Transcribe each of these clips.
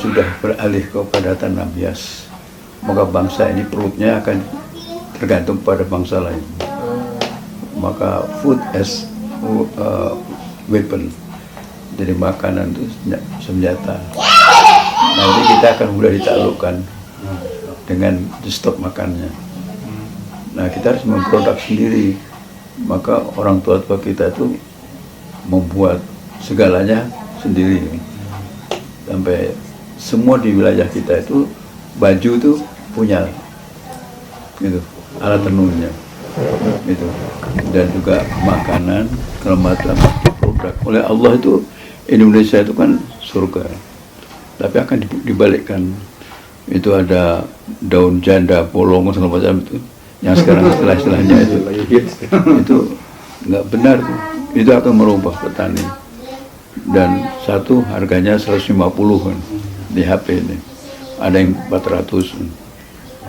sudah beralih kepada tanam hias, maka bangsa ini perutnya akan tergantung pada bangsa lain. Maka food as weapon, jadi makanan itu senjata. Nanti kita akan mudah ditaklukkan dengan di stop makannya. Nah, kita harus memproduk sendiri. Maka orang tua kita itu membuat segalanya sendiri. Sampai semua di wilayah kita itu baju itu punya, gitu, alat tenunnya, gitu. Dan juga makanan, kelembapan produk. Oleh Allah itu Indonesia itu kan surga, tapi akan dibalikkan. Itu ada daun janda, bolong, segala macam itu. Yang sekarang istilah-istilahnya itu nggak benar tuh. Itu akan merubah petani. Dan satu harganya 150 kan di HP ini. Ada yang 400.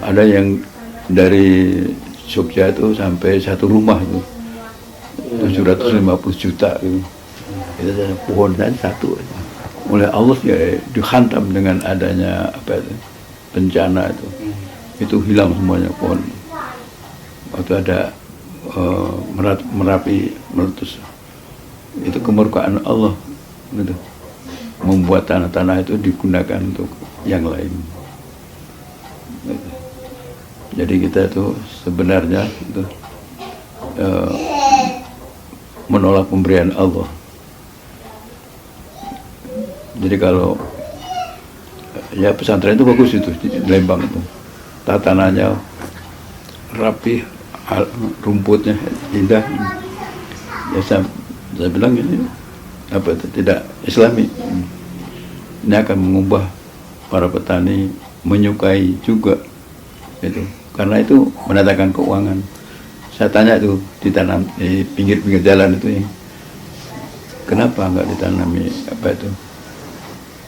Ada yang dari Jogja itu sampai satu rumah itu 750 juta gitu. Itu pohon dan satu. Oleh Allah ya dihantam dengan adanya apa itu, bencana itu hilang semuanya pohon. Waktu ada Merapi meletus, itu kemurkaan Allah gitu, membuat tanah-tanah itu digunakan untuk yang lain gitu. Jadi kita itu sebenarnya itu menolak pemberian Allah. Jadi kalau ya pesantren itu bagus itu di Lembang itu, tatanannya rapi, rumputnya indah. Ya saya bilang ini apa itu tidak Islami. Ini akan mengubah para petani menyukai juga itu, karena itu mendatangkan keuangan. Saya tanya itu ditanam di pinggir-pinggir jalan itu, kenapa nggak ditanami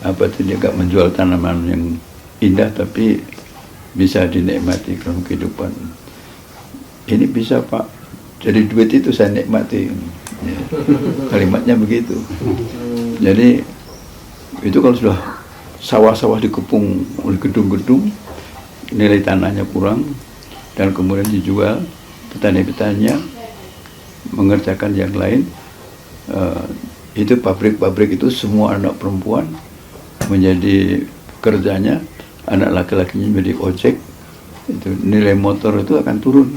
apa itu dia nggak menjual tanaman yang indah tapi bisa dinikmati dalam kehidupan. Ini bisa Pak, jadi duit itu saya nikmati. Ya, kalimatnya begitu. Jadi itu kalau sudah sawah-sawah dikepung oleh gedung-gedung, nilai tanahnya kurang, dan kemudian dijual, petani-petaninya mengerjakan yang lain. Itu pabrik-pabrik itu semua anak perempuan menjadi pekerjanya, anak laki-lakinya menjadi ojek. Itu nilai motor itu akan turun.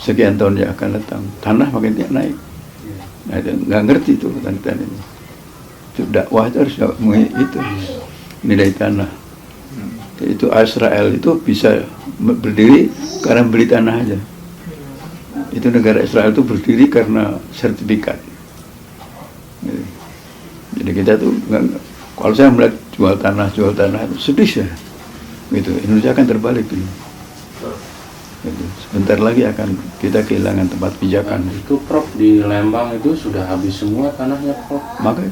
Sekian tahun yang akan datang, tanah makin naik. Nah, nggak ngerti itu petani-petani ini. Itu dakwah itu harus itu nilai tanah. Itu Israel itu bisa berdiri karena beli tanah aja. Itu negara Israel itu berdiri karena sertifikat. Jadi kita tuh kalau saya melihat jual tanah itu sedih ya. Gitu. Indonesia akan terbalik ini. Gitu. Sebentar lagi akan kita kehilangan tempat pijakan. Itu Prof, di Lembang itu sudah habis semua tanahnya Prof. Maka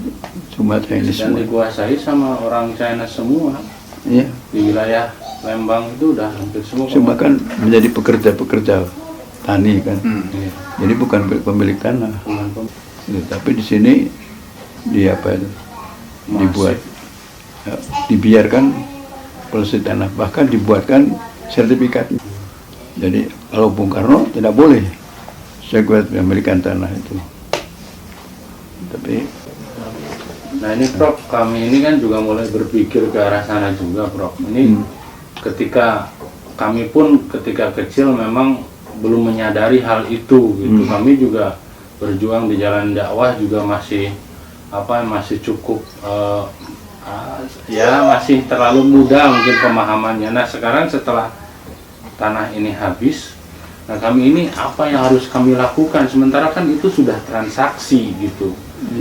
cuma Chinese dan semua. dikuasai sama orang China semua. Iya. Di wilayah Lembang itu udah hampir semua. Cuma kan menjadi pekerja tani kan. Iya. Jadi bukan pemilik tanah. Gitu. Tapi di sini dibuat, dibiarkan polisi tanah, bahkan dibuatkan sertifikat. Jadi kalau Bung Karno tidak boleh memiliki tanah itu. Tapi nah ini Prof, kami ini kan juga mulai berpikir ke arah sana juga Prof. Ini ketika kami pun ketika kecil memang belum menyadari hal itu gitu. Kami juga berjuang di jalan dakwah juga masih cukup masih terlalu muda mungkin pemahamannya. Nah sekarang setelah tanah ini habis, nah kami ini apa yang harus kami lakukan? Sementara kan itu sudah transaksi gitu.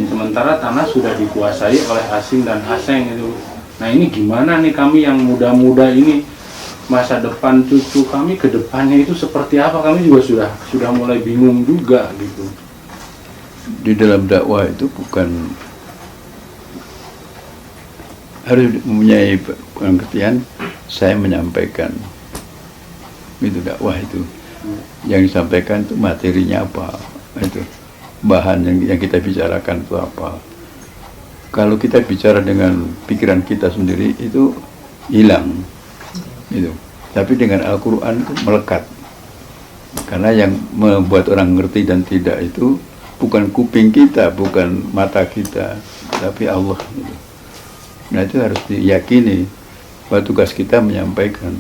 Sementara tanah sudah dikuasai oleh asing dan asing itu. Nah ini gimana nih kami yang muda-muda ini, masa depan cucu kami ke depannya itu seperti apa? Kami juga sudah mulai bingung juga gitu. Di dalam dakwah itu bukan harus mempunyai pengertian saya menyampaikan. Itu dakwah itu. Yang disampaikan itu materinya apa, itu bahan yang kita bicarakan itu apa. kalau kita bicara dengan pikiran kita sendiri itu hilang itu. Tapi dengan Al-Quran itu melekat. Karena yang membuat orang ngerti dan tidak itu bukan kuping kita, bukan mata kita, tapi Allah gitu. Nah itu harus diyakini bahwa tugas kita menyampaikan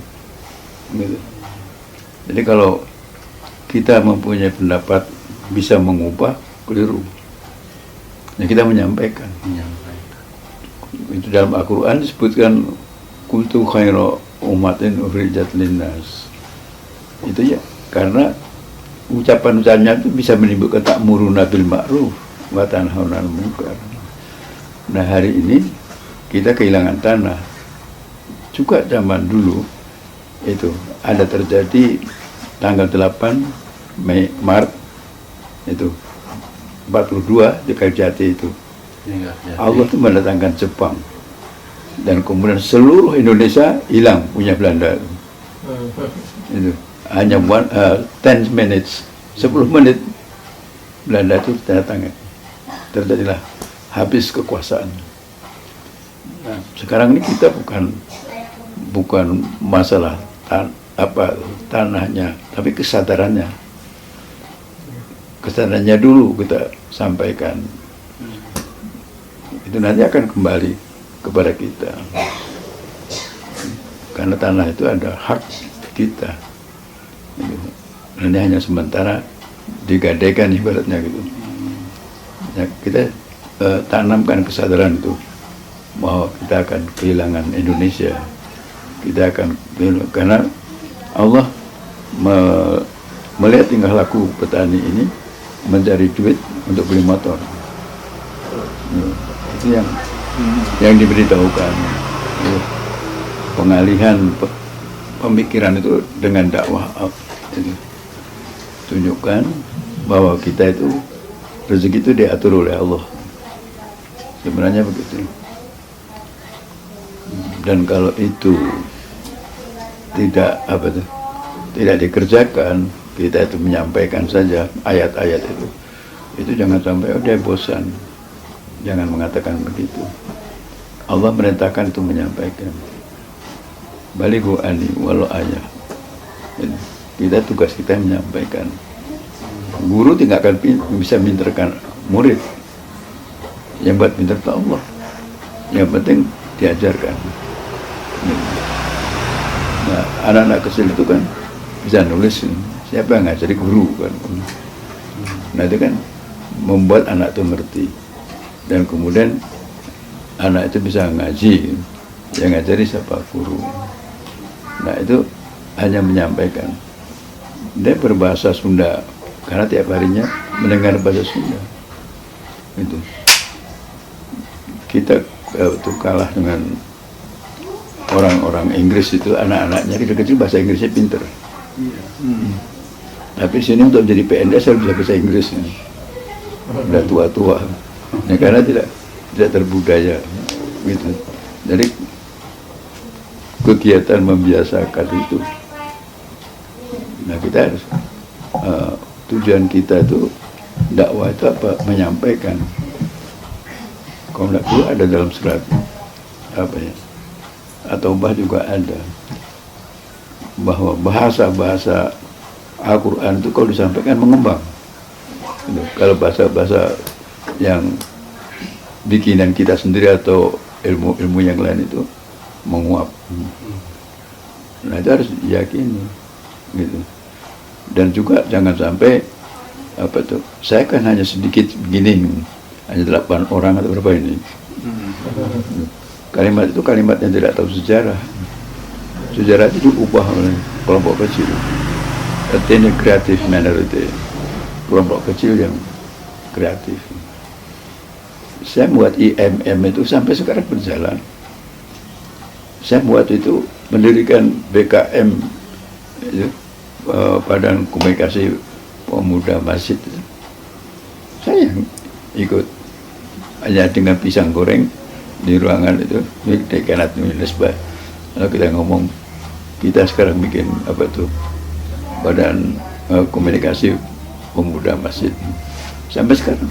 gitu. Jadi kalau kita mempunyai pendapat bisa mengubah, keliru. Nah, kita menyampaikan. Itu dalam Al-Quran disebutkan kuntu khaira ummatin ukhrijat linnas. Itu ya karena ucapan-ucapannya itu bisa menimbulkan ta'muruna bil ma'ruf wa tanhauna 'anil munkar. Nah hari ini kita kehilangan tanah. Juga zaman dulu itu ada terjadi tanggal 8 Maret itu 42 di Kalijati itu. Allah itu mendatangkan Jepang dan kemudian seluruh Indonesia hilang punya Belanda itu hanya 10 minutes 10 menit Belanda itu tanda tangan, terjadilah habis kekuasaan. Nah, sekarang ini kita bukan masalah tanahnya, tapi kesadarannya dulu kita sampaikan. Itu nanti akan kembali kepada kita. Karena tanah itu ada hak kita. Ini hanya sementara digadaikan ibaratnya gitu. Ya, kita tanamkan kesadaran itu bahwa kita akan kehilangan Indonesia. Kita akan karena Allah melihat tingkah laku petani ini mencari duit untuk beli motor. Itu yang diberitahukan. Pengalihan pemikiran itu dengan dakwah itu. Tunjukkan bahwa kita itu rezeki itu diatur oleh Allah. Sebenarnya begitu. Dan kalau itu tidak dikerjakan, kita itu menyampaikan saja ayat-ayat itu jangan sampai dia bosan. Jangan mengatakan begitu. Allah merintahkan itu menyampaikan. Balighu ani walau ayah. Kita tugas kita menyampaikan. Guru tidak akan bisa pinterkan murid. Yang buat pinter itu Allah. Yang penting diajarkan. Nah, anak-anak kecil itu kan bisa nulis. Siapa yang ngajari? Guru kan. Nah itu kan membuat anak itu ngerti. Dan kemudian anak itu bisa ngaji, yang ngajari siapa? Guru. Nah itu hanya menyampaikan. Dia berbahasa Sunda karena tiap harinya mendengar bahasa Sunda. Itu kita itu kalah dengan orang-orang Inggris itu, anak-anaknya kecil-kecil bahasa Inggrisnya pinter. Tapi sini untuk jadi PNS harus bisa bahasa Inggris. Udah tua-tua. Nah, karena tidak terbudaya gitu. Jadi kegiatan membiasakan itu. Nah kita harus tujuan kita itu dakwah itu apa? Menyampaikan. Kalau tidak perlu ada dalam surat apa ya? Atau juga ada bahwa bahasa-bahasa Al-Quran itu kalau disampaikan mengembang. Gitu. Kalau bahasa-bahasa yang bikinan kita sendiri atau ilmu-ilmu yang lain itu menguap. Nah itu harus diyakini gitu. Dan juga jangan sampai saya kan hanya sedikit begini, hanya 8 orang atau berapa ini. Kalimat itu kalimat yang tidak tahu sejarah. Sejarah itu diubah oleh kelompok kecil. Artinya kreatif minority, kelompok kecil yang kreatif. Saya buat IMM itu sampai sekarang berjalan. Saya buat itu mendirikan BKM itu, Badan Komunikasi Pemuda Masjid. Saya ikut hanya dengan pisang goreng di ruangan itu di dekanat Unisba. Lalu kita ngomong, kita sekarang bikin Badan Komunikasi Pemuda Masjid sampai sekarang.